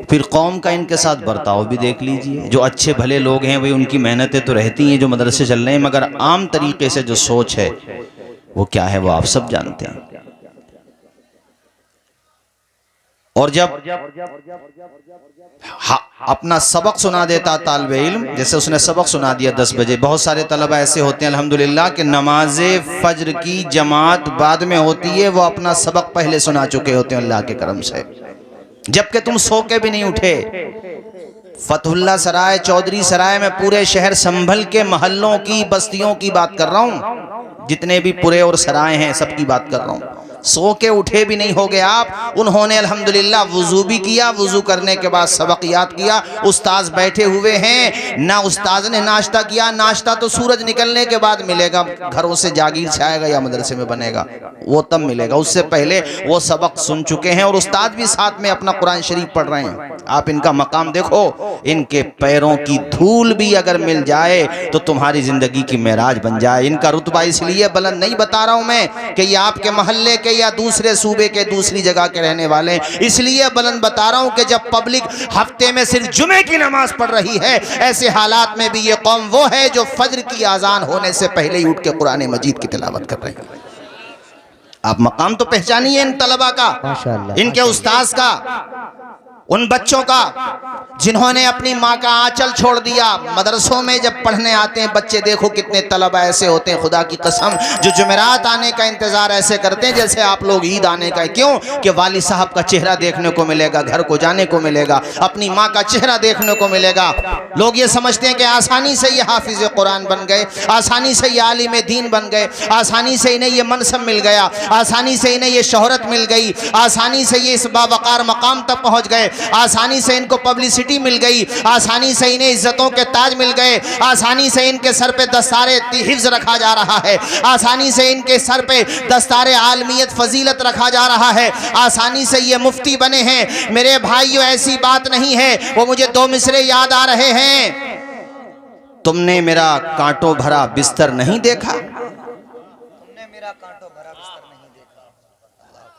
फिर कौम का इनके साथ बर्ताव भी देख लीजिए। जो अच्छे भले लोग हैं वही उनकी मेहनतें तो रहती हैं जो मदरसे चल रहे हैं, मगर आम तरीके से जो सोच है वो क्या है वो आप सब जानते हैं। और जब अपना सबक सुना देता तालिबे इल्म, जैसे उसने सबक सुना दिया 10 बजे, बहुत सारे तलबा ऐसे होते हैं अल्हम्दुलिल्लाह कि नमाज़े फज्र की जमात बाद में होती है, वो अपना सबक पहले सुना चुके होते हैं अल्लाह के करम से, जबकि तुम सो के भी नहीं उठे। फतहुल्ला सराय, चौधरी सराय में पूरे शहर संभल के महल्लों की, बस्तियों की बात कर रहा हूँ, जितने भी पुरे और सराय हैं सबकी बात कर रहा हूँ। सो के उठे भी नहीं होगे आप। उन्होंने अल्हम्दुलिल्लाह वुजू भी किया, वुजू करने के बाद सबक याद किया, उस्ताद बैठे हुए हैं ना, उस्ताद ने नाश्ता किया, नाश्ता तो सूरज निकलने के बाद मिलेगा, घरों से जागीर से आएगा या मदरसे में बनेगा वो तब मिलेगा, उससे पहले वो सबक सुन चुके हैं और उस्ताद भी साथ में अपना कुरान शरीफ पढ़ रहे हैं। आप इनका मकाम देखो, इनके पैरों की धूल भी अगर मिल जाए तो तुम्हारी जिंदगी की मेराज बन जाए। इनका रुतबा इसलिए बुलंद नहीं बता रहा हूं मैं कि ये आपके मोहल्ले के या दूसरे सूबे के दूसरी जगह के रहने वाले हैं, इसलिए बुलंद बता रहा हूं कि जब पब्लिक हफ्ते में सिर्फ जुमे की नमाज पढ़ रही है, ऐसे हालात में भी ये कौम वो है जो फज्र की आजान होने से पहले ही उठ के कुरान मजीद की तिलावत कर रही है। आप मकाम तो पहचानिए इन तलबा का, इनके उस्ताद का, उन बच्चों का जिन्होंने अपनी माँ का आंचल छोड़ दिया। मदरसों में जब पढ़ने आते हैं बच्चे, देखो कितने तलबा ऐसे होते हैं खुदा की कसम जो जुमेरात आने का इंतजार ऐसे करते हैं जैसे आप लोग ईद आने का। क्यों? कि वाली साहब का चेहरा देखने को मिलेगा, घर को जाने को मिलेगा, अपनी माँ का चेहरा देखने को मिलेगा। लोग ये समझते हैं कि आसानी से ये हाफिज कुरान बन गए, आसानी से ये आलिम दीन बन गए, आसानी से इन्हें ये मनसब मिल गया, आसानी से इन्हें ये शोहरत मिल गई, आसानी से ये इस बावकार मकाम तक पहुँच गए, आसानी से इनको पब्लिसिटी मिल गई, आसानी से इन्हें इज्जतों के ताज मिल गए, आसानी से इनके सर पे दस्तारे हिफ्ज रखा जा रहा है, आसानी से इनके सर पे दस्तारे आलमियत फजीलत रखा जा रहा है, आसानी से ये मुफ्ती बने हैं। मेरे भाइयों ऐसी बात नहीं है। वो मुझे 2 मिसरे याद आ रहे हैं, तुमने मेरा कांटों भरा बिस्तर नहीं देखा,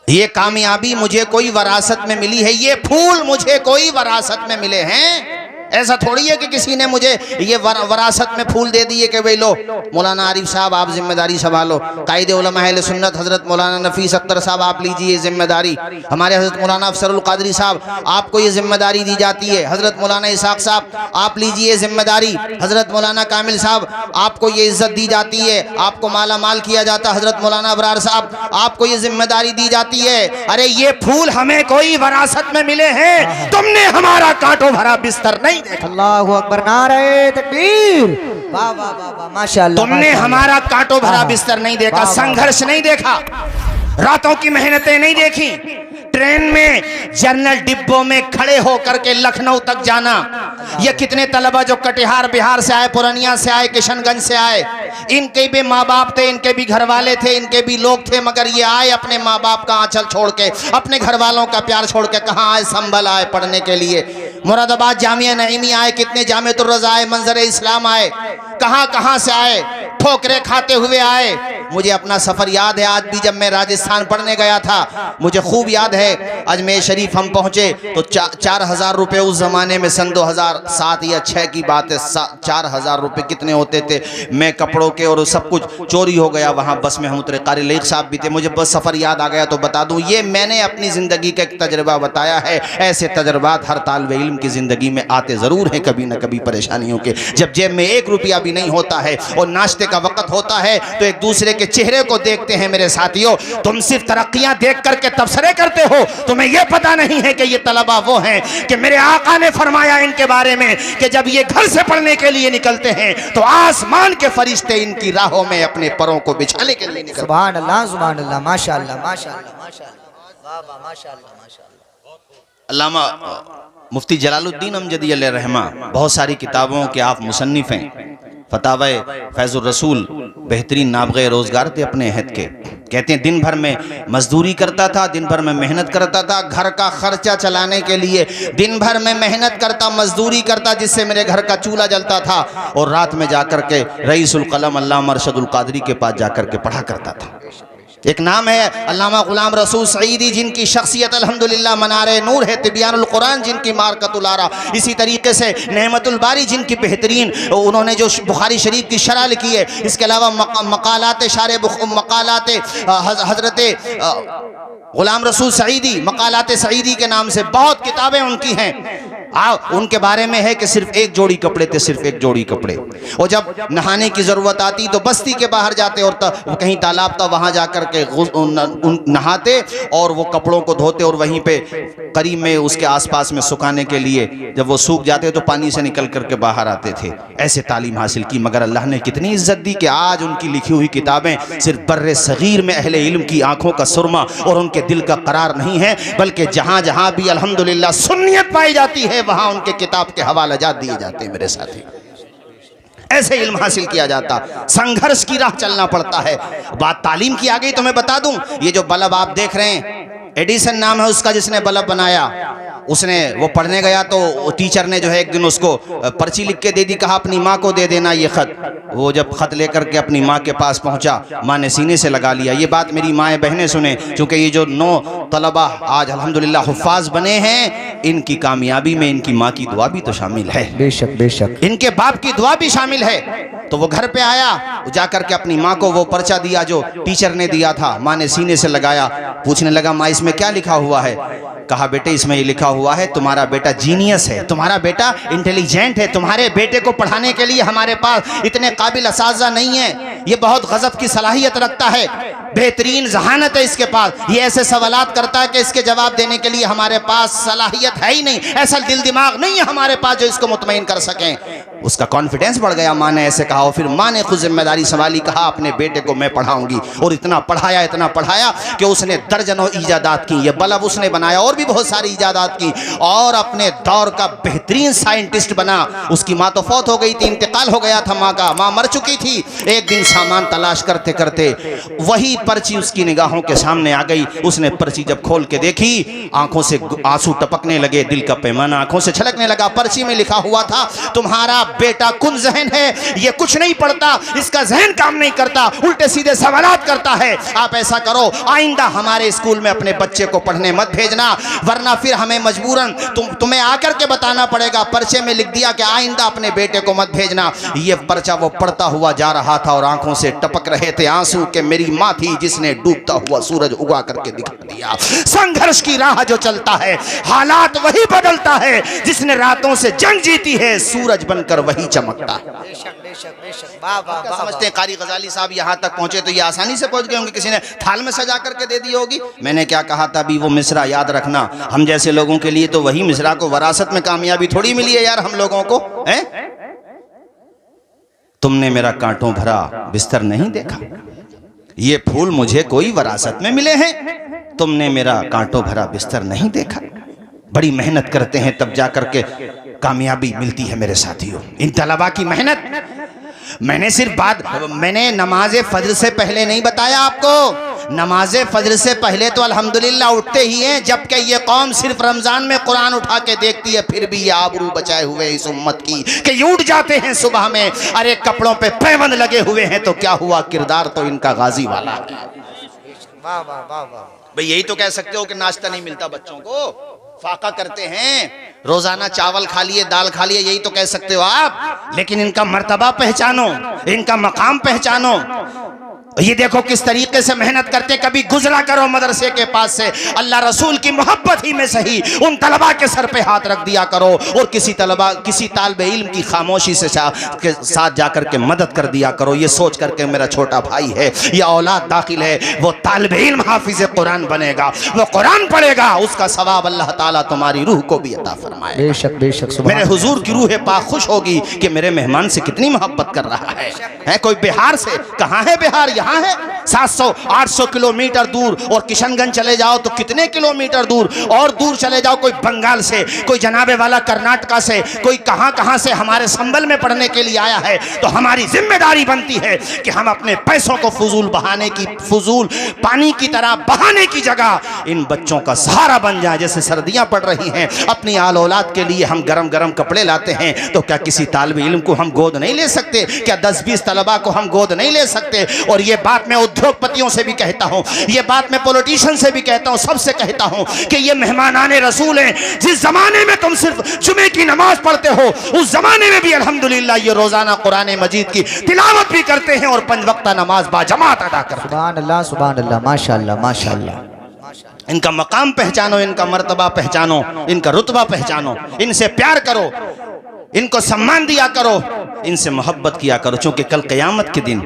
ये कामयाबी मुझे कोई वरासत में मिली है, ये फूल मुझे कोई वरासत में मिले हैं। ऐसा थोड़ी है कि किसी ने मुझे ये वरासत में फूल दे दिए कि भाई लो मौलाना आरिफ साहब आप जिम्मेदारी संभालो, कायदे उलमा अहले सुन्नत हजरत मौलाना नफीस अख्तर साहब आप लीजिए जिम्मेदारी, हमारे हजरत मौलाना अफसरुल कादरी साहब आपको ये जिम्मेदारी दी जाती है, हजरत मौलाना इसाक साहब आप लीजिए जिम्मेदारी, हजरत मौलाना कामिल साहब आपको ये इज्जत दी जाती है, आपको माला माल किया जाता, हजरत मौलाना अबरार साहब आपको ये जिम्मेदारी दी जाती है। अरे ये फूल हमें कोई वरासत में मिले हैं, तुमने हमारा कांटों भरा बिस्तर नहीं। अल्लाहु अकबर, नारे तकबीर, वाह वाह वाह वाह, माशाअल्लाह। तुमने हमारा कांटों भरा बिस्तर नहीं देखा, संघर्ष नहीं देखा, रातों की मेहनतें नहीं देखी, ट्रेन में जनरल डिब्बों में खड़े होकर के लखनऊ तक जाना। ये कितने तलबा जो कटिहार बिहार से आए, पूर्णिया से आए, किशनगंज से आए, इनके भी माँ बाप थे, इनके भी घर वाले थे, इनके भी लोग थे, मगर ये आए अपने माँ बाप का आंचल छोड़ के, अपने घर वालों का प्यार छोड़ के। कहाँ आए? संभल आए पढ़ने के लिए, मुरादाबाद जामिया नईमी आए, कितने जामिअतुर रज़ा आए, मंजर इस्लाम आए, कहाँ से आए, ठोकरे खाते हुए आए। मुझे अपना सफ़र याद है, आज भी जब मैं राजस्थान पढ़ने गया था मुझे खूब याद है। अजमेर शरीफ हम पहुँचे तो 4000 रुपये उस ज़माने में, सन 2007 या 6 की बात है, 4000 रुपये कितने होते थे। मैं कपड़ों के और सब कुछ चोरी हो गया वहाँ, बस में हम उतरे, कारी लेख साहब भी थे। मुझे बस सफ़र याद आ गया तो बता दूँ, ये मैंने अपनी ज़िंदगी का एक तजर्बा बताया है। ऐसे तजर्बात हर तालिब इल्म की ज़िंदगी में आते ज़रूर हैं कभी न कभी परेशानियों के। जब जेब में 1 रुपया भी नहीं होता है और नाश्ते का वक़्त होता है तो एक दूसरे के चेहरे को देखते हैं। मेरे साथियों, तुम सिर्फ तरक्कियां देख करके तबसरे करते हो, तुम्हें यह पता नहीं है कि ये तलबा वो हैं कि मेरे आका ने फरमाया इनके बारे में कि जब ये घर से पढ़ने के लिए निकलते हैं तो आसमान के फरिश्ते इनकी राहों में अपने परों को बिछाने के लिए निकलते हैं। सुभान अल्लाह, सुभान अल्लाह, माशाअल्लाह, माशाअल्लाह, माशाअल्लाह, वाह वाह, माशाअल्लाह, माशाअल्लाह। अल्लामा मुफ्ती जलालुद्दीन अमजदी अलैहि रहमा, बहुत सारी किताबों के आप मुसन्निफ हैं। फतावे फैजुर रसूल बेहतरीन नाबग़े रोज़गार थे अपने अहद के। कहते हैं दिन भर में मजदूरी करता था, दिन भर में मेहनत करता था, घर का खर्चा चलाने के लिए दिन भर में मेहनत करता, मजदूरी करता, जिससे मेरे घर का चूल्हा जलता था, और रात में जाकर के रईसुल कलम अल्लामा अरशदुल कादरी के पास जाकर के पढ़ा करता था। एक नाम है अल्लामा गुलाम रसूल सईदी, जिनकी शख्सियत अल्हम्दुलिल्लाह मनारे नूर है, तिबियानुल कुरान जिनकी मारकतुल आरा, इसी तरीके से नेमतुल बारी जिनकी बेहतरीन उन्होंने जो बुखारी शरीफ की शरह लिखी है। इसके अलावा मकालात शारे मकालात हज़रत गुलाम रसूल सईदी, मकालात सईदी के नाम से बहुत किताबें उनकी हैं। उनके बारे में है कि सिर्फ एक जोड़ी कपड़े थे, सिर्फ एक जोड़ी कपड़े। और जब नहाने की ज़रूरत आती तो बस्ती के बाहर जाते और कहीं तालाब था वहाँ जाकर के नहाते और वो कपड़ों को धोते और वहीं पे करीब में उसके आसपास में सुखाने के लिए जब वो सूख जाते तो पानी से निकल करके बाहर आते थे। ऐसे तालीम हासिल की, मगर अल्लाह ने कितनी इज्जत दी कि आज उनकी लिखी हुई किताबें सिर्फ बर्रे सगीर में अहले इल्म की आंखों का सुरमा और उनके दिल का करार नहीं है, बल्कि जहाँ जहाँ भी अल्हम्दुलिल्लाह सुन्नियत पाई जाती है वहाँ उनके किताब के हवाले जात दिए जाते हैं। मेरे साथी, ऐसे इल्म हासिल किया जाता, संघर्ष की राह चलना पड़ता है। बात तालीम की आ गई तो मैं बता दूं, ये जो बल्ब आप देख रहे हैं, एडिसन नाम है उसका जिसने बल्ब बनाया। उसने वो पढ़ने गया तो टीचर ने जो है एक दिन उसको पर्ची लिख के दे दी, कहा अपनी माँ को दे देना ये ख़त। वो जब ख़त लेकर के अपनी माँ के पास पहुँचा, माँ ने सीने से लगा लिया। ये बात मेरी माएँ बहनें सुने, क्योंकि ये जो 9 तलबा आज अल्हम्दुलिल्लाह हुफ़ाज़ बने हैं, इनकी कामयाबी में इनकी माँ की दुआ भी तो शामिल है। बेशक बेशक, इनके बाप की दुआ भी शामिल है। तो वो घर पे आया, जाकर के अपनी माँ को वो पर्चा दिया जो टीचर ने दिया था। माँ ने सीने से लगाया, पूछने लगा, माँ इसमें क्या लिखा हुआ है? कहा, बेटे इसमें ये लिखा हुआ है तुम्हारा बेटा जीनियस है, तुम्हारा बेटा इंटेलिजेंट है, तुम्हारे बेटे को पढ़ाने के लिए हमारे पास इतने काबिल असातिज़ा नहीं है, ये बहुत गज़ब की सलाहियत रखता है, बेहतरीन ज़हानत है इसके पास, ये ऐसे सवालात करता है कि इसके जवाब देने के लिए हमारे पास सलाहियत है ही नहीं, ऐसा दिल दिमाग नहीं है हमारे पास जो इसको मुतमईन कर सकें। उसका कॉन्फिडेंस बढ़ गया। माँ ने ऐसे कहा और फिर माँ ने खुद जिम्मेदारी संभाली, कहा अपने बेटे को मैं पढ़ाऊंगी। और इतना पढ़ाया कि उसने दर्जनों ईजादात की। ये बल्ब उसने बनाया और भी बहुत सारी ईजादात की और अपने दौर का बेहतरीन साइंटिस्ट बना। उसकी माँ तो फौत हो गई थी, इंतकाल हो गया था माँ का, माँ मर चुकी थी। एक दिन सामान तलाश करते करते वही पर्ची उसकी निगाहों के सामने आ गई। उसने पर्ची जब खोल के देखी, आंखों से आंसू टपकने लगे, दिल का पैमाना आंखों से छलकने लगा। पर्ची में लिखा हुआ था, तुम्हारा बेटा कुन जहन है, ये कुछ नहीं पढ़ता, इसका जहन काम नहीं करता, उल्टे सीधे सवालात करता है। आप ऐसा करो, आइंदा हमारे स्कूल में अपने बच्चे को पढ़ने मत भेजना, वरना फिर हमें मजबूरन तुम्हें आकर के बताना पड़ेगा। पर्चे में लिख दिया कि आइंदा अपने बेटे को मत भेजना। ये पर्चा वो पढ़ता हुआ जा रहा था और आंखों से टपक रहे थे आंसू कि मेरी माँ थी जिसने डूबता हुआ सूरज उगा करके दिखा दिया। संघर्ष की राह जो चलता है, हालात वही बदलता है। जिसने रातों से जंग जीती है, सूरज बनकर वही चमकता है। समझते हैं कारी गजाली साहब यहाँ तक पहुंचे तो ये आसानी से पहुंच गए होंगे, किसी ने थाल में सजा करके दे दी होगी। मैंने क्या कहा था अभी, वो मिसरा याद रखना। हम जैसे लोगों के लिए तो वही मिसरा को वरासत में कामयाबी थोड़ी मिली है यार हम लोगों को, हैं? तुमने मेरा कांटों भरा बिस्तर नहीं देखा, ये फूल मुझे कोई वरासत में मिले हैं। तुमने मेरा कांटों भरा बिस्तर नहीं देखा। बड़ी मेहनत करते हैं तब जाकर के कामयाबी मिलती है मेरे साथियों। इन तलबा की मेहनत मैंने नमाज फज्र से पहले नहीं बताया आपको। नमाज फज्र से पहले तो अल्हम्दुलिल्लाह उठते ही हैं, जबकि ये कौम सिर्फ रमजान में कुरान उठा के देखती है, फिर भी ये आबरू बचाए हुए इस उम्मत की कि ये उठ जाते हैं सुबह में, अरे कपड़ों पे पैबंद लगे हुए हैं तो क्या हुआ, किरदार तो इनका गाजी वाला है। वाह वाह वाह वाह। भाई यही तो कह सकते हो कि नाश्ता नहीं मिलता बच्चों को, फाका करते हैं, रोजाना चावल खा लिए, दाल खा लिए, यही तो कह सकते हो आप। लेकिन इनका मर्तबा पहचानो, इनका मकाम पहचानो। ये देखो किस तरीके से मेहनत करते। कभी गुजरा करो मदरसे के पास से, अल्लाह रसूल की मोहब्बत ही में सही उन तलबा के सर पे हाथ रख दिया करो और किसी तालिब इल्म की खामोशी से साथ जाकर के मदद कर दिया करो। ये सोच करके मेरा छोटा भाई है, ये औलाद दाखिल है, वो तालिब इल्म हाफिज कुरान बनेगा, वो कुरान पढ़ेगा, उसका सवाब अल्लाह ताला तुम्हारी रूह को भी अता फरमाए। बेशक बेशक। मेरे हुजूर की रूह पाक खुश होगी कि मेरे मेहमान से कितनी मोहब्बत कर रहा है। कोई बिहार से, कहाँ है बिहार, यहाँ है 700-800 किलोमीटर दूर, और किशनगंज चले जाओ तो कितने किलोमीटर दूर, और दूर चले जाओ कोई बंगाल से, कोई जनाबे वाला कर्नाटका से, कोई कहाँ से हमारे संबल में पढ़ने के लिए आया है। तो हमारी जिम्मेदारी बनती है कि हम अपने पैसों को फजूल पानी की तरह बहाने की जगह इन बच्चों का सहारा बन जाए। जैसे सर्दियां पड़ रही हैं, अपनी आल औलाद के लिए हम गरम गरम कपड़े लाते हैं, तो क्या किसी तालिब इल्म को हम गोद नहीं ले सकते? क्या 10-20 तलबा को हम गोद नहीं ले सकते? और ये बात मैं उद्योगपतियों से भी कहता हूँ, ये बात मैं पॉलिटिशियन से भी कहता हूँ, सबसे कहता हूँ कि ये मेहमानाने रसूल हैं। जिस जमाने में तुम सिर्फ जुमे की नमाज पढ़ते हो, उस जमाने में भी अल्हम्दुलिल्लाह ये रोजाना कुरान मजीद की तिलावत भी करते हैं और 5 वक्ता नमाज बाजमात अदा करते हैं। सुभान अल्लाह, माशाअल्लाह माशाअल्लाह। इनका मकाम पहचानो, इनका मर्तबा पहचानो, इनका रुतबा पहचानो, इनसे प्यार करो, इनको सम्मान दिया करो, इनसे मोहब्बत किया करो। चूंकि कल क़यामत के दिन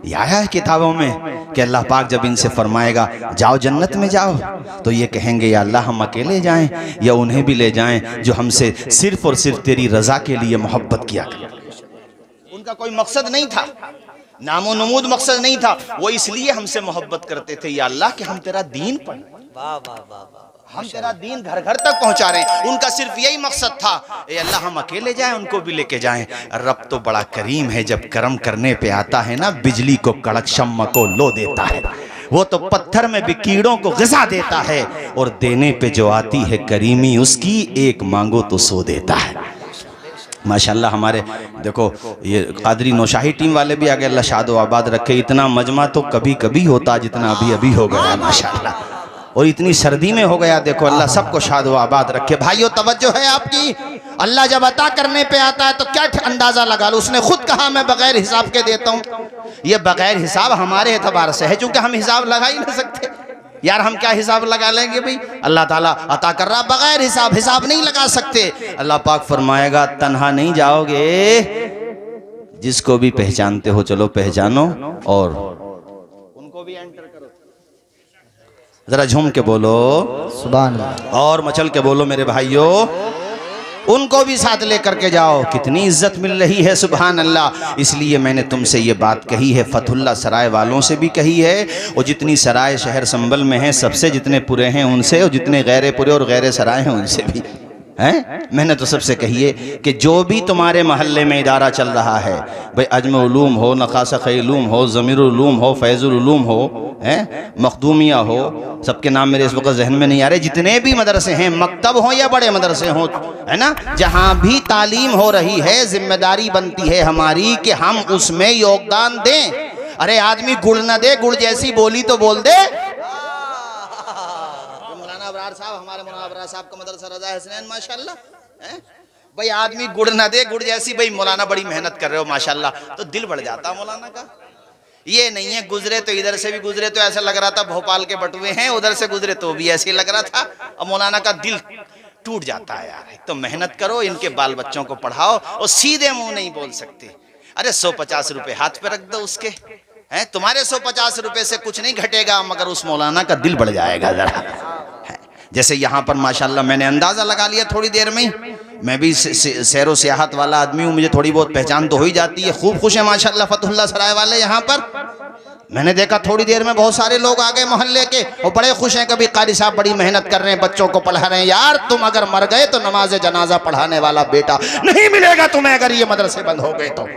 ये आया है किताबों में कि अल्लाह पाक जब इनसे फरमाएगा जाओ जन्नत में जाओ, तो ये कहेंगे या अल्लाह हम अकेले जाएं या उन्हें भी ले जाएं जो हमसे सिर्फ और सिर्फ तेरी रज़ा के लिए मोहब्बत किया करें। उनका कोई मकसद नहीं था, नामो नमूद मकसद नहीं था, वो इसलिए हमसे मोहब्बत करते थे या अल्लाह कि हम तेरा दीन पढ़ें, हम तेरा दीन घर घर तक पहुंचा रहे हैं। उनका सिर्फ यही मकसद था, ए अल्लाह हम अकेले जाएं उनको भी लेके जाएं। रब तो बड़ा करीम है, जब करम करने पे आता है ना, बिजली को कड़क शम्मा को लो देता है। वो तो पत्थर में भी कीड़ों को ग़िज़ा देता है, और देने पे जो आती है करीमी उसकी, एक मांगो तो सो देता है। माशाल्लाह हमारे देखो ये कादरी नौशाही टीम वाले भी आगे, अल्लाह शाद व आबाद रखे। इतना मजमा तो कभी कभी होता जितना अभी अभी हो गया माशाल्लाह, और इतनी सर्दी में हो गया। देखो अल्लाह सबको शाद व आबाद रखे। भाइयों तवज्जो है आपकी, अल्लाह जब अता करने पे आता है तो क्या अंदाजा लगा लो, उसने खुद कहा मैं बगैर हिसाब के देता हूँ। ये बगैर हिसाब हमारे एतबार से है, चूंकि हम हिसाब लगा ही नहीं सकते। यार हम क्या हिसाब लगा लेंगे भाई, अल्लाह ताला अता कर रहा बगैर हिसाब, हिसाब नहीं लगा सकते। अल्लाह पाक फरमाएगा तन्हा नहीं जाओगे, जिसको भी पहचानते हो चलो पहचानो और उनको भी एंटर करो। जरा झूम के बोलो सुभान अल्लाह, और मचल के बोलो मेरे भाइयों, उनको भी साथ लेकर के जाओ। कितनी इज्जत मिल रही है सुभान अल्लाह। इसलिए मैंने तुमसे ये बात कही है, फतहुल्लाह सराय वालों से भी कही है, और जितनी सराय शहर संबल में हैं सबसे, जितने पुरे हैं उनसे, और जितने गैर पुरे और गैर सराय हैं उनसे भी हैं। मैंने तो सबसे कही है कि जो भी तुम्हारे महल्ले में इदारा चल रहा है, भाई अजम उलूम हो, नकाशा-ए-उलूम हो, ज़मीर उलूम हो, फैज़ुल उलूम हो, हैं मखदूमिया हो, सबके नाम मेरे इस वक्त जहन में नहीं आ रहे, जितने भी मदरसे हैं, मकतब हो या बड़े मदरसे हों, है ना, जहाँ भी तालीम हो रही है, जिम्मेदारी बनती है हमारी कि हम उसमें योगदान दें। अरे आदमी गुड़ न दे, गुड़ जैसी बोली तो बोल दे। साहब हमारे मौलाना साहब का मदरसा रज़ा हसनैन माशाल्लाह, भाई आदमी गुड़ ना दे, गुड़ जैसी, भाई मौलाना बड़ी मेहनत कर रहे हो माशाल्लाह, तो दिल बढ़ जाता मौलाना का। ये नहीं है गुजरे तो इधर से भी गुजरे तो ऐसा लग रहा था भोपाल के बटुए हैं, उधर से गुजरे तो भी ऐसे लग रहा था, और मौलाना का दिल टूट जाता है यार। तो मेहनत करो, इनके बाल बच्चों को पढ़ाओ, और सीधे मुंह नहीं बोल सकते। अरे 150 रुपए हाथ पे रख दो उसके, हैं तुम्हारे 150 रुपए से कुछ नहीं घटेगा, मगर उस मौलाना का दिल बढ़ जाएगा जरा। जैसे यहाँ पर माशाल्लाह मैंने अंदाज़ा लगा लिया थोड़ी देर में ही, मैं भी सैरो सियाहत वाला आदमी हूँ, मुझे थोड़ी बहुत पहचान तो हो ही जाती है। खूब खुश है माशाल्लाह फतहुल्लाह सराय वाले यहाँ पर। मैंने देखा थोड़ी देर में बहुत सारे लोग आ गए मोहल्ले के, और बड़े खुश हैं, कभी कारी साहब बड़ी मेहनत कर रहे हैं, बच्चों को पढ़ा रहे हैं। यार तुम अगर मर गए तो नमाज जनाजा पढ़ाने वाला बेटा नहीं मिलेगा तुम्हें, अगर ये मदरसे बंद हो गए तो।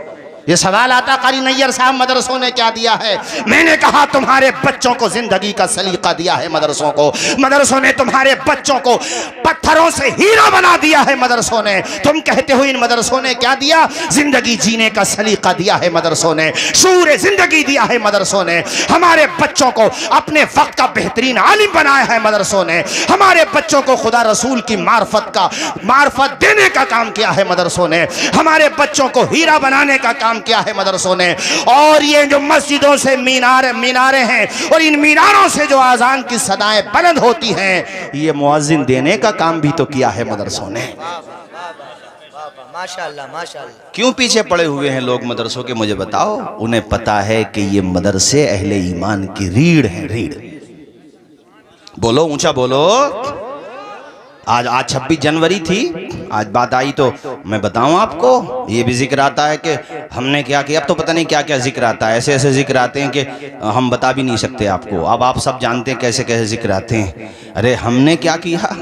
ये सवाल आता कारी नैयर साहब मदरसों ने क्या दिया है? मैंने कहा तुम्हारे बच्चों को जिंदगी का सलीका दिया है मदरसों को। मदरसों ने तुम्हारे बच्चों को पत्थरों से हीरा बना दिया है मदरसों ने। तुम कहते हो इन मदरसों ने क्या दिया? जिंदगी जीने का सलीका दिया है मदरसों ने, शूर जिंदगी दिया है मदरसों ने। हमारे बच्चों को अपने वक्त का बेहतरीन आलिम बनाया है मदरसों ने। हमारे बच्चों को खुदा रसूल की मार्फत देने का काम किया है मदरसों ने। हमारे बच्चों को हीरा बनाने का काम किया है मदरसों ने। और ये जो मस्जिदों से मीनारे हैं, और इन मीनारों से जो आजान की सदाएं बुलंद होती हैं, ये मुअज्जिन देने का काम भी तो किया है मदरसों ने। माशाअल्लाह माशाअल्लाह। क्यों पीछे पड़े हुए हैं लोग मदरसों के, मुझे बताओ। उन्हें पता है कि ये मदरसे अहले ईमान की रीढ़ है, रीढ़। बोलो ऊंचा बोलो। आज 26 जनवरी थी, आज बात आई तो मैं बताऊं आपको, ये भी जिक्र आता है कि हमने क्या किया। अब तो पता नहीं क्या क्या जिक्र आता है, ऐसे ऐसे जिक्र आते हैं कि हम बता भी नहीं सकते आपको। अब आप सब जानते हैं कैसे कैसे जिक्र आते हैं। अरे हमने क्या किया?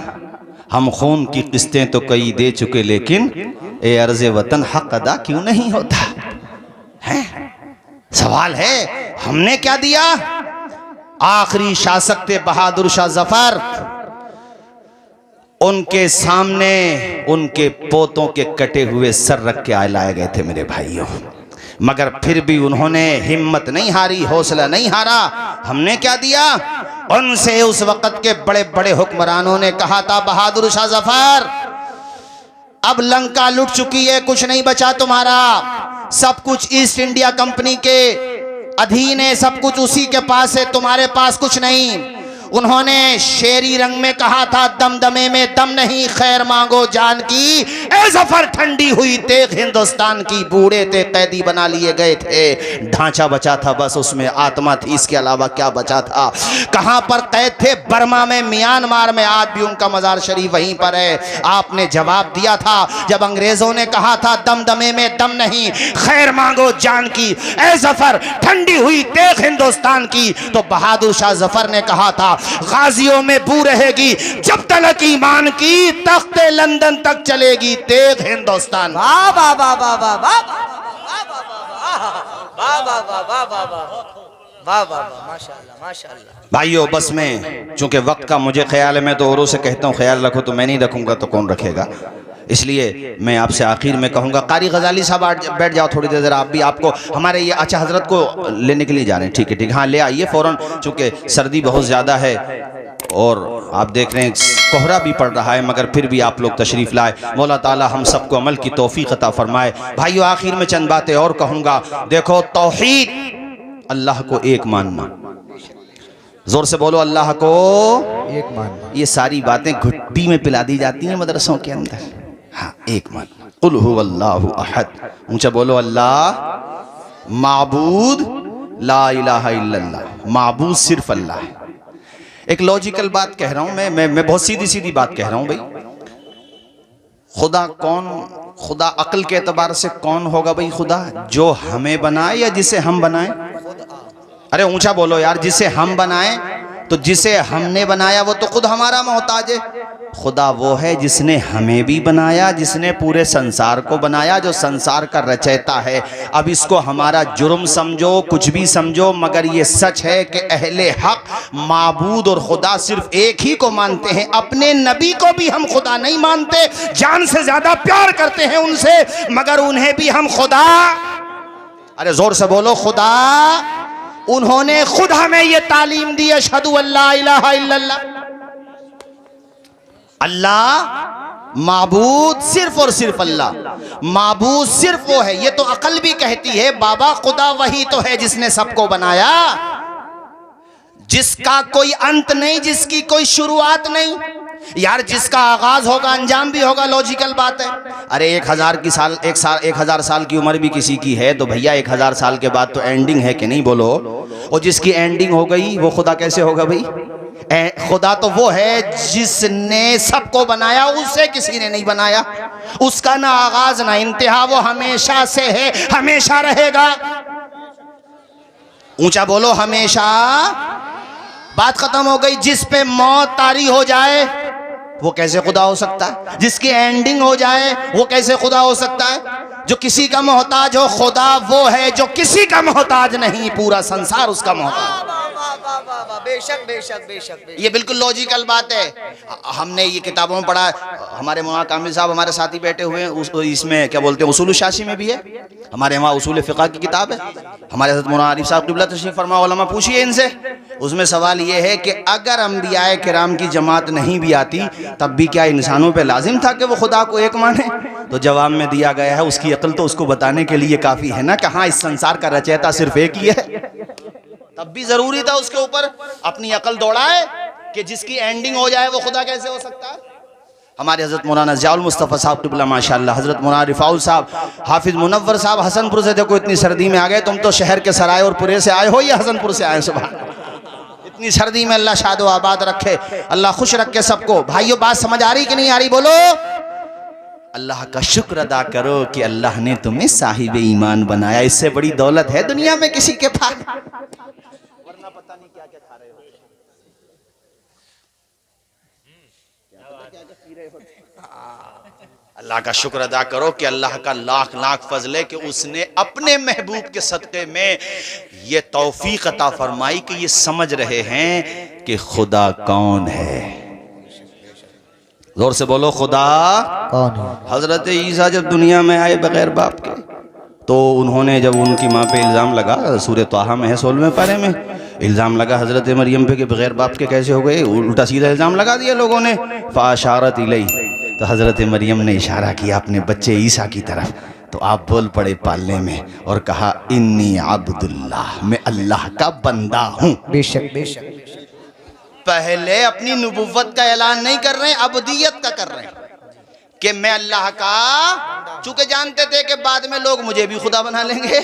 हम खून की किस्तें तो कई दे चुके, लेकिन ए अर्ज़े वतन हक अदा क्यों नहीं होता है? सवाल है हमने क्या दिया? आखिरी शासक थे बहादुर शाह जफर, उनके सामने उनके पोतों के कटे हुए सर रख के लाए गए थे मेरे भाइयों। मगर फिर भी उन्होंने हिम्मत नहीं हारी, हौसला नहीं हारा। हमने क्या दिया उनसे? उस वक्त के बड़े बड़े हुक्मरानों ने कहा था, बहादुर शाह जफर अब लंका लुट चुकी है, कुछ नहीं बचा तुम्हारा, सब कुछ ईस्ट इंडिया कंपनी के अधीन है, सब कुछ उसी के पास है, तुम्हारे पास कुछ नहीं। उन्होंने शेरी रंग में कहा था, दमदमे में दम नहीं, खैर मांगो जान की, ए जफर ठंडी हुई तेग हिंदुस्तान की, बूढ़े थे कैदी बना लिए गए थे, ढांचा बचा था बस, उसमें आत्मा थी, इसके अलावा क्या बचा था? कहां पर कैद थे? बर्मा में, म्यांमार में, आज भी उनका मजार शरीफ वहीं पर है। आपने जवाब दिया था जब अंग्रेजों ने कहा था दमदमे में दम नहीं, खैर मांगो जान की, ए जफर ठंडी हुई तेग हिंदुस्तान की, तो बहादुर शाह जफर ने कहा था, गाजियों में बू रहेगी जब तलक ईमान की, तख्ते लंदन तक चलेगी तेग हिंदुस्तान। वाह वाह वाह वाह वाह वाह वाह वाह वाह वाह वाह वाह वाह, माशाअल्लाह माशाअल्लाह। भाइयों बस में चूंकि वक्त का मुझे ख्याल है, मैं तो औरों से कहता हूँ ख्याल रखो, तो मैं नहीं रखूंगा तो कौन रखेगा? इसलिए मैं आपसे आखिर में कहूँगा, कारी गजाली साहब बैठ जाओ थोड़ी देर, आप भी, आपको हमारे ये अच्छा हजरत को लेने के लिए जा रहे हैं, ठीक है ठीक है, हाँ ले आइए फ़ौरन, चूँकि सर्दी बहुत ज़्यादा है और आप देख रहे हैं कोहरा भी पड़ रहा है, मगर फिर भी आप लोग तशरीफ़ लाए। मौला ताला हम सबको अमल की तौफीक अता फरमाए। भाइयों आखिर में चंद बातें और कहूँगा। देखो तौहीद, अल्लाह को एक मानना, जोर से बोलो अल्लाह को एक मानना। ये सारी बातें घुट्टी में पिला दी जाती हैं मदरसों के अंदर। हाँ एक मान, कुल हुवल्लाहु अहद, ऊंचा बोलो अल्लाह माबूद ला इलाहा इल्लल्लाह, माबूद सिर्फ अल्लाह है। एक लॉजिकल बात कह रहा हूं मैं बहुत सीधी सीधी बात कह रहा हूं भाई। खुदा कौन? खुदा अक्ल के एतबार से कौन होगा भाई? खुदा जो हमें बनाए या जिसे हम बनाए? अरे ऊंचा बोलो यार, जिसे हम बनाए, तो जिसे हमने बनाया वो तो खुद हमारा मोहताज है। खुदा वो है जिसने हमें भी बनाया, जिसने पूरे संसार को बनाया, जो संसार का रचयिता है। अब इसको हमारा जुर्म समझो, कुछ भी समझो, मगर ये सच है कि अहले हक माबूद और खुदा सिर्फ एक ही को मानते हैं। अपने नबी को भी हम खुदा नहीं मानते, जान से ज्यादा प्यार करते हैं उनसे, मगर उन्हें भी हम खुदा, अरे जोर से बोलो खुदा, उन्होंने खुद हमें ये तालीम दी, अशहदु अल्ला इलाहा इल्लल्लाह, अल्लाह माबूद सिर्फ और सिर्फ अल्लाह, माबूद सिर्फ वो है। ये तो अकल भी कहती है बाबा खुदा वही तो है जिसने सबको बनाया, जिसका कोई अंत नहीं, जिसकी कोई शुरुआत नहीं। यार जिसका आगाज होगा अंजाम भी होगा, लॉजिकल बात है। अरे 1000 साल की उम्र भी किसी की है तो भैया 1000 साल के बाद तो एंडिंग है कि नहीं, बोलो। और जिसकी एंडिंग हो गई वो खुदा कैसे होगा भाई? खुदा तो वो है जिसने सबको बनाया, उससे किसी ने नहीं बनाया, उसका ना आगाज ना इंतहा, वो हमेशा से है, हमेशा रहेगा। ऊंचा बोलो हमेशा। बात खत्म हो गई। जिस पे मौत तारी हो जाए वो कैसे खुदा हो सकता है? जिसकी एंडिंग हो जाए वो कैसे खुदा हो सकता है? जो किसी का मोहताज हो, खुदा वो है जो किसी का मोहताज नहीं, पूरा संसार उसका मोहताज। बेशक बेशक बेशक, ये बिल्कुल लॉजिकल बात है। हमने ये किताबों में पढ़ा, हमारे मौलाना कामिल साहब हमारे साथी बैठे हुए हैं, इसमें क्या बोलते हैं उसूल शाशी में भी है, हमारे वहाँ उसूल फिक़ह की किताब है, हमारे हज़रत मौलाना आरिफ साहब क़िबला तशरीफ़ फरमा, उलमा पूछिए इनसे। उसमें सवाल ये है कि अगर अंबियाए किराम की जमात नहीं भी आती तब भी क्या इंसानों पे लाजिम था कि वो खुदा को एक माने? तो जवाब में दिया गया है उसकी अक्ल तो उसको बताने के लिए काफ़ी है ना, कहाँ इस संसार का रचयिता सिर्फ एक ही है। तब भी जरूरी था उसके ऊपर अपनी अकल दौड़ाए कि जिसकी एंडिंग हो जाए वो खुदा कैसे हो सकता है। हमारे हजरत मौलाना ज़ियाउल मुस्तफ़ा साहब क़िबला माशाअल्लाह, हजरत मौलाना रिफ़ाउल साहब, हाफिज़ मुनव्वर साहब हसनपुर से, देखो इतनी सर्दी में आ गए, तुम तो शहर के सराय और पुरे से आए हो या हसनपुर से आए? सुभान, इतनी सर्दी में अल्लाह शादो आबाद रखे, अल्लाह खुश रखे सबको। भाइयों बात समझ आ रही कि नहीं आ रही? बोलो। अल्लाह का शुक्र अदा करो कि अल्लाह ने तुम्हें साहिब ईमान बनाया। इससे बड़ी दौलत है दुनिया में किसी के पास? वरना पता नहीं क्या क्या खा रहे हो, अल्लाह का शुक्र अदा करो कि अल्लाह का लाख लाख फजल है कि उसने अपने महबूब के सदक़े में ये तौफीक अता फरमाई कि ये समझ रहे हैं कि खुदा कौन है। जोर से बोलो खुदा कौन है? हजरत ईसा जब दुनिया में आए बगैर बाप के तो उन्होंने जब उनकी माँ पे इल्ज़ाम लगा, सूरह तहा में है 16वें पारे में, इल्ज़ाम लगा हज़रत मरियम पे कि बग़ैर बाप के कैसे हो गए, उल्टा सीधा इल्ज़ाम लगा दिया लोगों ने। फ़ाशारत इलैहि, तो हज़रत मरियम ने इशारा किया अपने बच्चे ईसा की तरफ, तो आप बोल पड़े पालने में और कहा इन्नी अब्दुल्लाह, मैं अल्लाह का बंदा हूँ। बेशक बेशक। पहले अपनी नबुव्वत का ऐलान नहीं कर रहे, अब्दियत का कर रहे हैं कि मैं अल्लाह का, चूंकि जानते थे कि बाद में लोग मुझे भी खुदा बना लेंगे,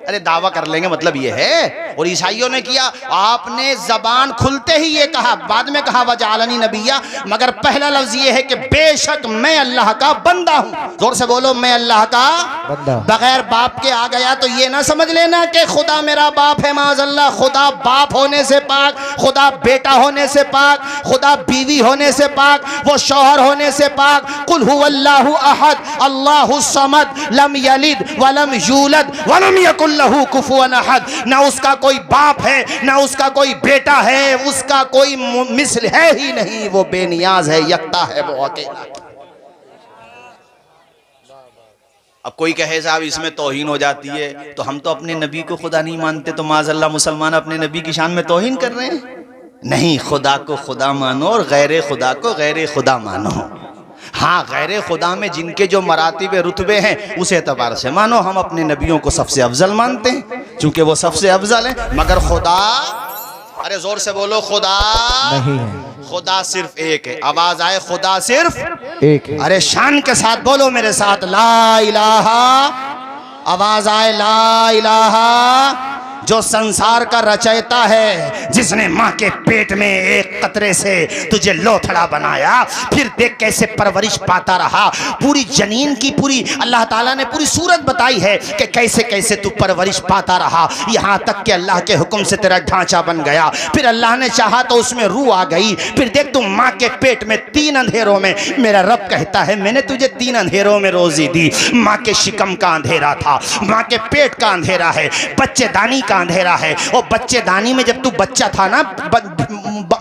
अरे दावा कर लेंगे, मतलब ये है। और ईसाइयों ने किया, आपने जबान खुलते ही ये कहा, बाद में कहा वजालनी नबिया, मगर पहला लफ्ज ये है कि बेशक मैं अल्लाह का बंदा हूं। जोर से बोलो, मैं अल्लाह का बंदा। बगैर बाप के आ गया तो ये ना समझ लेना कि खुदा मेरा बाप है, माज़अल्लाह। खुदा बाप होने से पाक, खुदा बेटा होने से पाक, खुदा बीवी होने से पाक, वो शौहर होने से पाक। कुल हुवल्लाहु अहद अल्लाहु समद लम यलिद वलम यूलद वलम यकुल लहू कुफुवन अहद। ना उसका कोई बाप है, ना उसका कोई बेटा है, उसका कोई मिसल है ही नहीं, वो बेनियाज है, यकता है, वो अकेला। अब कोई कहे साहब इसमें तौहीन हो जाती है, तो हम तो अपने नबी को खुदा नहीं मानते, तो माज़अल्लाह मुसलमान अपने नबी की शान में तौहीन कर रहे हैं। नहीं, खुदा को खुदा मानो और गैर खुदा को गैर खुदा मानो। हाँ, गैर खुदा में जिनके जो मरातिब रुतबे हैं उस एतबार से मानो। हम अपने नबियों को सबसे अफजल मानते हैं चूंकि वो सबसे अफजल है, मगर खुदा, अरे जोर से बोलो, खुदा नहीं है। खुदा सिर्फ एक है। आवाज आए, खुदा सिर्फ एक है। अरे शान के साथ बोलो मेरे साथ, ला इलाहा। आवाज आए, ला इलाहा। जो संसार का रचयिता है, जिसने माँ के पेट में एक कतरे से तुझे लोथड़ा बनाया, फिर देख कैसे परवरिश पाता रहा। पूरी जनीन की पूरी अल्लाह ताला ने पूरी सूरत बताई है कि कैसे कैसे तू परवरिश पाता रहा, यहाँ तक कि अल्लाह के हुक्म से तेरा ढांचा बन गया। फिर अल्लाह ने चाहा तो उसमें रूह आ गई। फिर देख तू माँ के पेट में 3 अंधेरों में, मेरा रब कहता है मैंने तुझे 3 अंधेरों में रोजी दी। माँ के शिकम का अंधेरा था, माँ के पेट का अंधेरा है, बच्चेदानी का अंधेरा है। और बच्चेदानी में जब तू बच्चा था ना,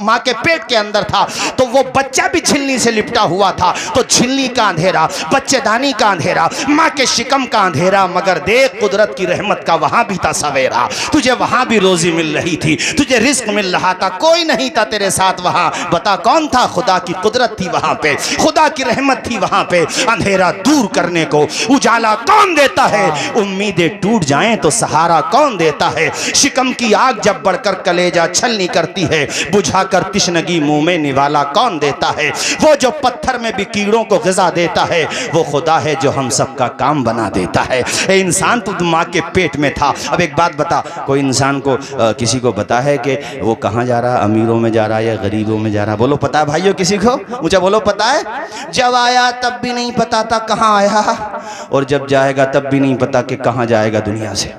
माँ के पेट के अंदर था, तो वो बच्चा भी झिल्ली से लिपटा हुआ था, तो झिल्ली का अंधेरा, बच्चेदानी का अंधेरा, माँ के शिकम का अंधेरा। मगर देख कुदरत की रहमत का वहां भी था सवेरा, तुझे वहां भी रोजी मिल रही थी, तुझे रिस्क मिल रहा था, कोई नहीं था तेरे साथ वहां। बता कौन था? खुदा की कुदरत थी वहां पे, खुदा की रहमत थी वहां पे। अंधेरा दूर करने को उजाला कौन देता है? उम्मीदें टूट जाएं तो सहारा कौन देता है? शिकम की आग जब बढ़कर कलेजा छलनी करती है, बुझाकर तिश्नगी मुंह में निवाला कौन देता है? वो जो पत्थर में भी कीड़ों को ग़िज़ा देता है, वो खुदा है जो हम सबका काम बना देता है। ए इंसान, तू माँ के पेट में था। अब एक बात बता, कोई इंसान को किसी को पता है कि वो कहाँ जा रहा, अमीरों में जा रहा है या गरीबों में जा रहा? बोलो पता है भाइयों किसी को? मुझे बोलो पता है? जब आया तब भी नहीं पता था कहाँ आया, और जब जाएगा तब भी नहीं पता कि कहाँ जाएगा दुनिया से।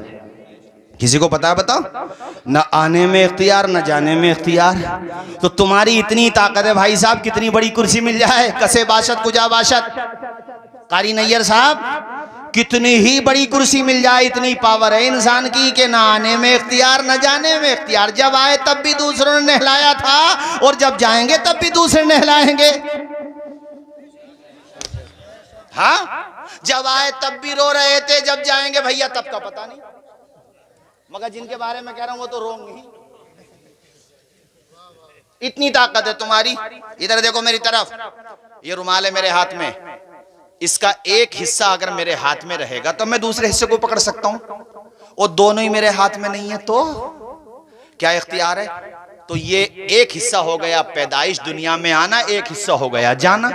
किसी को पता है? बताओ। न आने में इख्तियार, न जाने में इख्तियार। तो तुम्हारी इतनी ताकत है भाई साहब, कितनी बड़ी कुर्सी मिल जाए, कसे बाशत कुजा बाशत। कारी नैयर साहब, कितनी ही बड़ी कुर्सी मिल जाए, इतनी पावर है इंसान की कि न आने में इख्तियार, न जाने में इख्तियार। जब आए तब भी दूसरों ने नहलाया था, और जब जाएंगे तब भी दूसरे नहलाएंगे। हाँ, जब आए तब भी रो रहे थे, जब जाएंगे भैया तब का पता नहीं। मगर जिनके बारे में कह रहा हूं वो तो रोंगे ही। इतनी ताकत है तुम्हारी। इधर देखो मेरी तरफ, ये रुमाल है मेरे हाथ में, इसका एक हिस्सा अगर मेरे हाथ में रहेगा तो मैं दूसरे हिस्से को पकड़ सकता हूं, और दोनों ही मेरे हाथ में नहीं है तो क्या इख्तियार है? तो ये एक हिस्सा हो गया पैदाइश, दुनिया में आना, एक हिस्सा हो गया जाना।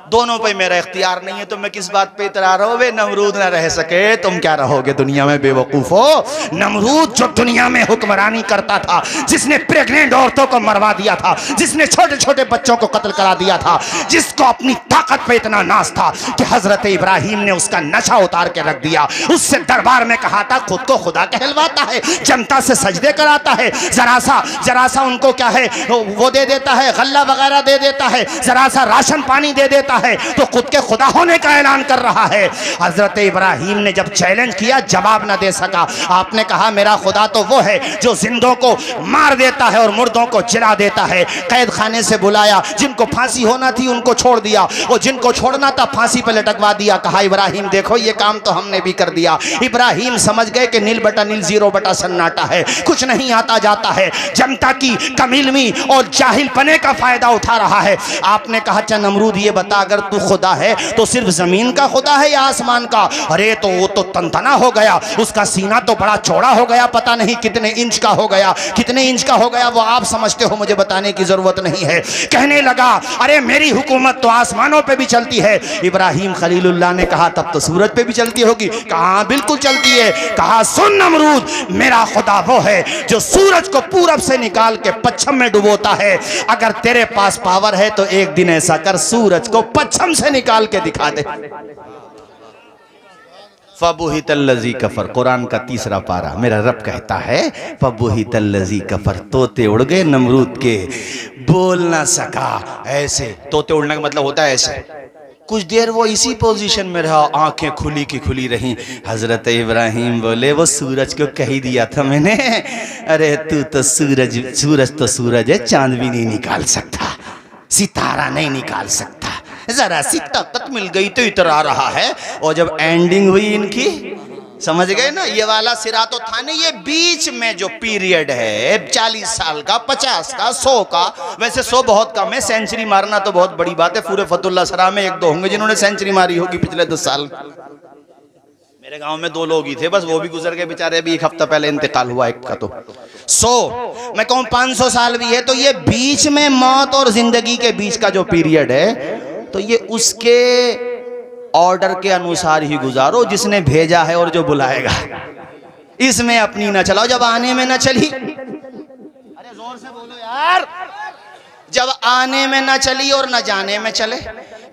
दोनों पे मेरा इख्तियार नहीं है, तो मैं किस बात पे इतरा रहा हूं? वे नमरूद ना रह सके, तुम क्या रहोगे दुनिया में बेवकूफ हो? नमरूद जो दुनिया में हुक्मरानी करता था, जिसने प्रेग्नेंट औरतों को मरवा दिया था, जिसने छोटे छोटे बच्चों को कत्ल करा दिया था, जिसको अपनी ताकत पे इतना नाज था कि हजरत इब्राहिम ने उसका नशा उतार के रख दिया, उससे दरबार में कहा था खुद को खुदा कहलवाता है, जनता से सजदे कराता है, जरा सा उनको क्या है वो दे देता है, गल्ला वगैरह दे देता है, जरा सा राशन पानी दे देता है, है तो खुद के खुदा होने का ऐलान कर रहा है। हजरत इब्राहिम ने जब चैलेंज किया जवाब ना दे सका। आपने कहा मेरा खुदा तो वो है जो जिंदों को मार देता है और मुर्दों को जिला देता है। कैद खाने से बुलाया, जिनको फांसी होना थी उनको छोड़ दिया, और जिनको छोड़ना था फांसी पे लटकवा दिया। कहा इब्राहिम देखो ये काम तो हमने भी कर दिया। इब्राहिम समझ गए कि नील बटा नील जीरो बटा सन्नाटा है, कुछ नहीं आता जाता है, जनता की कमीलमी और जाहिल पने का फायदा उठा रहा है। आपने कहा अच्छा नमरूद ये बता अगर तू खुदा है तो सिर्फ जमीन का खुदा है या आसमान का? अरे तो वो तो तनतना हो गया, उसका सीना तो बड़ा चौड़ा हो गया, पता नहीं कितने इंच का हो गया, कितने इंच का हो गया वो आप समझते हो, मुझे बताने की जरूरत नहीं है। कहने लगा अरे मेरी हुकूमत तो आसमानों पे भी चलती है। इब्राहिम खलीलुल्लाह ने कहा तब तो सूरज पे भी चलती होगी। कहा बिल्कुल चलती है। कहा सुन नमरूद मेरा खुदा वो है जो सूरज को पूरब से निकाल के पश्चिम में डुबोता है। अगर तेरे पास पावर है तो एक दिन ऐसा कर सूरज को पश्चिम से निकाल के दिखा दे। फबुहितल्लज़ी कफर, कुरान का 3रा पारा। मेरा रब कहता है फबुहितल्लज़ी कफर, तोते उड़ गए नमरूद के, बोल ना सका। ऐसे तोते उड़ने का मतलब होता है ऐसे। कुछ देर वो इसी पोजीशन में रहा, आंखें खुली की खुली रहीं। हजरत इब्राहिम बोले वो सूरज को कह ही दिया था मैंने। अरे तू तो सूरज तो सूरज है, चांद भी नहीं निकाल सकता, सितारा नहीं निकाल सकता। जरा सी ताकत मिल गई तो इतरा रहा है। और जब एंडिंग हुई इनकी, समझ गए ना, ये वाला सिरा तो था नहीं, ये बीच में जो पीरियड है 40 साल का, 50 का, 100 का। वैसे 100 बहुत कम है, सेंचुरी मारना तो बहुत बड़ी बात है। पूरे फतुल्ला सरा में 1-2 होंगे जिन्होंने सेंचुरी मारी होगी पिछले 10 साल। मेरे गांव में 2 लोग ही थे बस, वो भी गुजर गए बेचारे, अभी 1 हफ्ता पहले इंतकाल हुआ एक का। तो 100 मैं कहूँ 500 साल भी है तो ये बीच में मौत और जिंदगी के बीच का जो पीरियड है तो ये उसके ऑर्डर के अनुसार ही गुजारो, जिसने भेजा है और जो बुलाएगा। इसमें अपनी ना चलाओ, जब आने में ना चली, अरे जोर से बोलो यार, जब आने में ना चली और ना जाने में चले।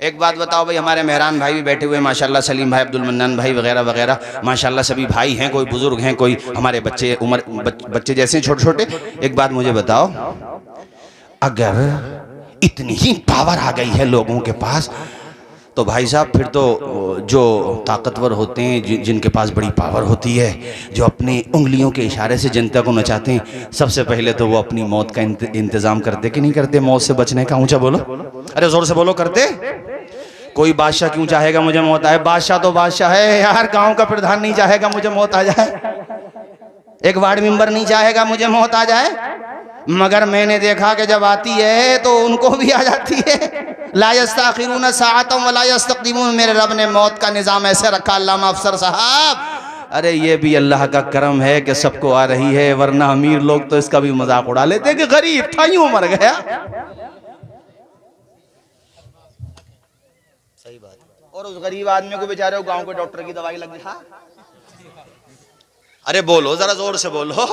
एक बात बताओ भाई, हमारे मेहरान भाई भी बैठे हुए माशाल्लाह, सलीम भाई, अब्दुल मन्नान भाई वगैरह वगैरह माशाल्लाह सभी भाई हैं, कोई बुजुर्ग हैं, कोई हमारे बच्चे बच्चे जैसे छोटे छोटे। एक बात मुझे बताओ, अगर इतनी ही पावर आ गई है लोगों के पास तो भाई साहब फिर तो जो ताकतवर होते हैं, जिनके पास बड़ी पावर होती है, जो अपनी उंगलियों के इशारे से जनता को नचाते हैं, सबसे पहले तो वो अपनी मौत का इंतजाम करते कि नहीं करते? मौत से बचने का, ऊंचा बोलो, अरे जोर से बोलो, करते? कोई बादशाह क्यों चाहेगा मुझे मौत आए? बादशाह तो बादशाह है यार, गांव का प्रधान नहीं चाहेगा मुझे मौत आ जाए, एक वार्ड मेंबर नहीं चाहेगा मुझे मौत आ जाए। मगर मैंने देखा कि जब आती है तो उनको भी आ जाती है। ला यस्तखिरून साअतन वला यस्तक़दिमून। मेरे रब ने मौत का निज़ाम ऐसे रखा, अल्लामा अफसर साहब। अरे ये भी अल्लाह का करम है कि सबको आ रही है, वरना अमीर लोग तो इसका भी मजाक उड़ा लेते कि गरीब था यूं मर गया। सही बात। और उस गरीब आदमी को बेचारे को गांव के डॉक्टर की दवाई लग गई। अरे बोलो जरा जोर से बोलो।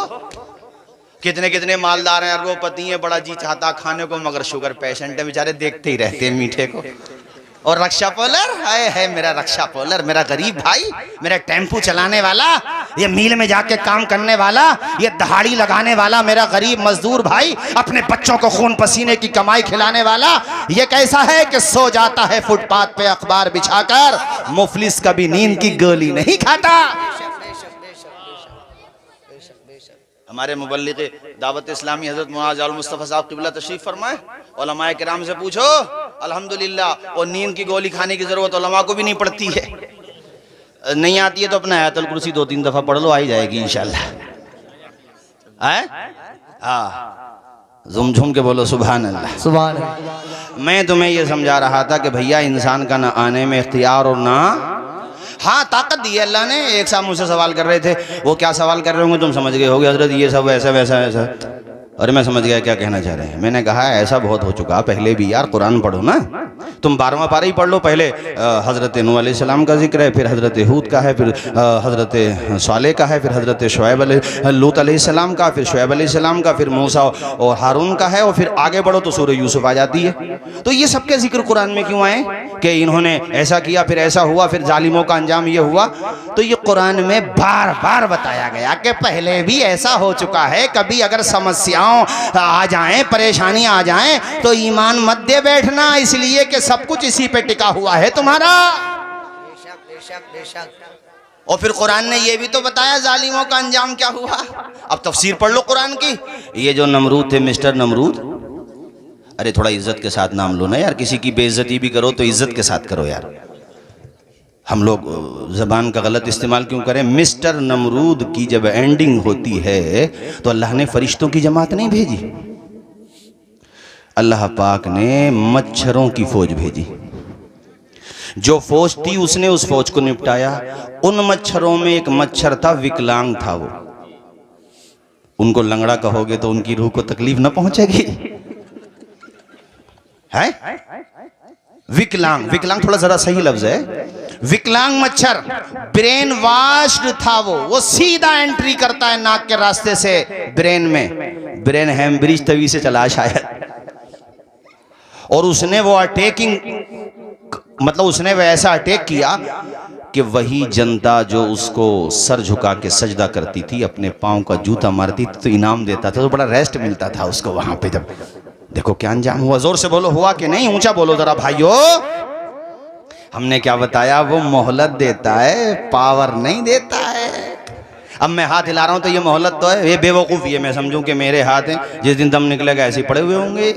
कितने कितने मालदार हैं, अरबोपति हैं, बड़ा जी चाहता खाने को, मगर शुगर पेशेंट है बेचारे, देखते ही रहते हैं मीठे को। और रक्षा पोलर, हाय है मेरा रक्षा पोलर, मेरा गरीब भाई, मेरा टेम्पू चलाने वाला, ये मील में जाके काम करने वाला, ये दहाड़ी लगाने वाला मेरा गरीब मजदूर भाई, अपने बच्चों को खून पसीने की कमाई खिलाने वाला, ये कैसा है कि सो जाता है फुटपाथ पे अखबार बिछाकर, मुफलिस कभी नींद की गोली नहीं खाता। हमारे मुबल्लिग दावत इस्लामी हजरत मुआज़ अल मुस्तफ़ा साहब क़िबला तशरीफ़ फरमाए, उलमाए किराम से पूछो, अल्हम्दुलिल्लाह और नींद की गोली खाने की ज़रूरत उलमा को भी नहीं पड़ती है। नहीं आती है तो अपना आयतुल कुर्सी 2-3 दफ़ा पढ़ लो, आ ही जाएगी इंशाअल्लाह। हाँ, झुम झुम के बोलो सुभान अल्लाह, सुभान अल्लाह। मैं तुम्हें ये समझा रहा था कि भैया इंसान का ना आने में इख्तियार और ना, हाँ ताकत दी है अल्लाह ने। एक साहब मुझसे सवाल कर रहे थे, वो क्या सवाल कर रहे होंगे तुम समझ गए होगे, हजरत ये सब ऐसा वैसा ऐसा। और मैं समझ गया क्या कहना चाह रहे हैं। मैंने कहा ऐसा बहुत हो चुका पहले भी यार, कुरान पढ़ो ना, तुम 12वां पारा ही पढ़ लो। पहले हज़रत नूह अलैहिस्सलाम का जिक्र है, फिर हज़रत हूद का है, फिर हज़रत सालेह का है, फिर हज़रत शुएब लूत अलैहिस्सलाम का, फिर शुएब अलैहिस्सलाम का, फिर मूसा और हारून का है, और फिर आगे बढ़ो तो सूरह यूसुफ आ जाती है। तो ये सबके जिक्र कुरान में क्यों आए कि इन्होंने ऐसा किया, फिर ऐसा हुआ, फिर जालिमों का अंजाम ये हुआ? तो ये कुरान में बार बार बताया गया कि पहले भी ऐसा हो चुका है। कभी अगर समस्याओं तंगियाओं आ जाएं, परेशानियां आ जाएं तो ईमान मत दे बैठना, इसलिए कि सब कुछ इसी पे टिका हुआ है तुम्हारा। बेशक बेशक बेशक। और फिर कुरान ने ये भी तो बताया जालिमों का अंजाम क्या हुआ। अब तफसीर पढ़ लो कुरान की। ये जो नमरूद थे, मिस्टर नमरूद, अरे थोड़ा इज्जत के साथ नाम लो ना यार, किसी की बेइज्जती भी करो तो इज्जत के साथ करो यार। हम लोग ज़बान का गलत इस्तेमाल क्यों करें। मिस्टर नमरूद की जब एंडिंग होती है तो अल्लाह ने फरिश्तों की जमात नहीं भेजी, अल्लाह पाक ने मच्छरों की फौज भेजी। जो फौज थी उसने उस फौज को निपटाया। उन मच्छरों में एक मच्छर था, विकलांग था वो। उनको लंगड़ा कहोगे तो उनकी रूह को तकलीफ न पहुंचेगी है। विकलांग, विकलांग थोड़ा जरा सही लफ्ज है। विकलांग मच्छर, ब्रेन वाश्ड था वो सीधा एंट्री करता है नाक के रास्ते से ब्रेन में। ब्रेन हेमब्रिज तवी से चला शायद। और उसने वो अटैकिंग, मतलब उसने वैसा अटैक किया कि वही जनता जो उसको सर झुका के सजदा करती थी, अपने पांव का जूता मारती थी तो इनाम देता था, तो बड़ा रेस्ट मिलता था उसको वहां पे। जब देखो क्या अंजाम हुआ। जोर से बोलो हुआ कि नहीं, ऊंचा बोलो जरा भाइयों। हमने क्या बताया, वो मोहलत देता है, पावर नहीं देता है। अब मैं हाथ हिला रहा हूं तो ये मोहलत तो है, ये बेवकूफ़ी है। मैं समझूं कि मेरे हाथ हैं, जिस दिन दम निकलेगा ऐसे पड़े हुए होंगे।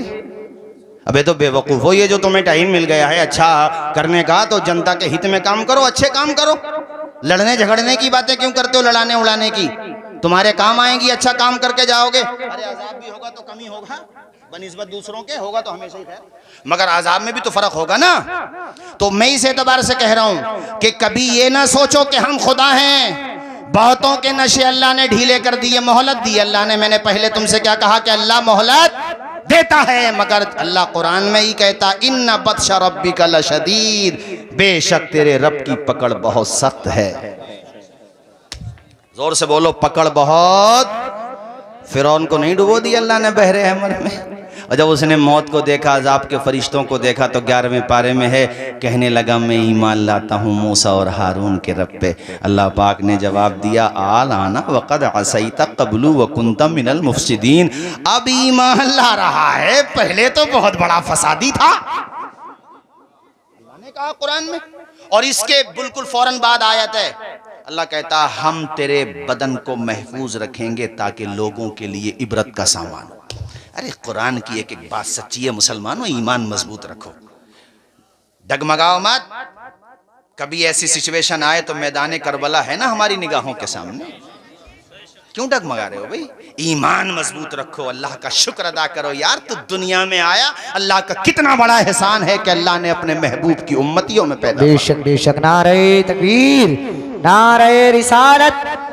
अबे तो बेवकूफ़ हो, ये जो तुम्हें टाइम मिल गया है अच्छा करने का, तो जनता के हित में काम करो, अच्छे काम करो। लड़ने झगड़ने की बातें क्यों करते हो, लड़ाने उड़ाने की? तुम्हारे काम आएंगी, अच्छा काम करके जाओगे। अरे अजाब भी होगा तो कमी होगा, बनिस्बत दूसरों के होगा तो हमेशा ही है, मगर आजाब में भी तो फर्क होगा ना। तो मैं इस एतबार से कह रहा हूं कि कभी ये ना सोचो कि हम खुदा हैं। बहुतों के नशे अल्लाह ने ढीले कर दिए, मोहलत दी अल्लाह ने। मैंने पहले तुमसे क्या कहा कि अल्लाह मोहलत देता है, मगर अल्लाह कुरान में ही कहता इन्ना बत्शा रब्बिका लशदीद, बेशक तेरे रब की पकड़ बहुत सख्त है। जोर से बोलो, पकड़ बहुत। फिरौन को नहीं डुबो दिया अल्लाह ने बहरे हमर में। और जब उसने मौत को देखा, अजाब के फरिश्तों को देखा, तो 11वें पारे में है, कहने लगा मैं ईमान लाता हूँ मूसा और हारून के रब पे। अल्लाह पाक ने जवाब दिया आल आना वक़द असैता क़ब्लु व कुन्ता मिनल मुफ़सिदीन। अब ईमान ला रहा है, पहले तो बहुत बड़ा फसादी था, अल्लाह ने कहा कुरान में। और इसके बिल्कुल फौरन बाद आयत है, अल्लाह कहता हम तेरे बदन को महफूज रखेंगे ताकि लोगों के लिए इबरत का सामान हो। अरे कुरान की एक एक बात सच्ची है मुसलमानों, ईमान मजबूत रखो, डगमगाओ मत। कभी ऐसी सिचुएशन आए तो मैदान करबला है ना हमारी निगाहों के सामने, क्यों डगमगा रहे हो भाई? ईमान मजबूत रखो, अल्लाह का शुक्र अदा करो। यार तू दुनिया में आया, अल्लाह का कितना बड़ा एहसान है कि अल्लाह ने अपने महबूब की उम्मतियों में पैदा। बेशक बेशक। नारे तकबीर, नारे रिसालत।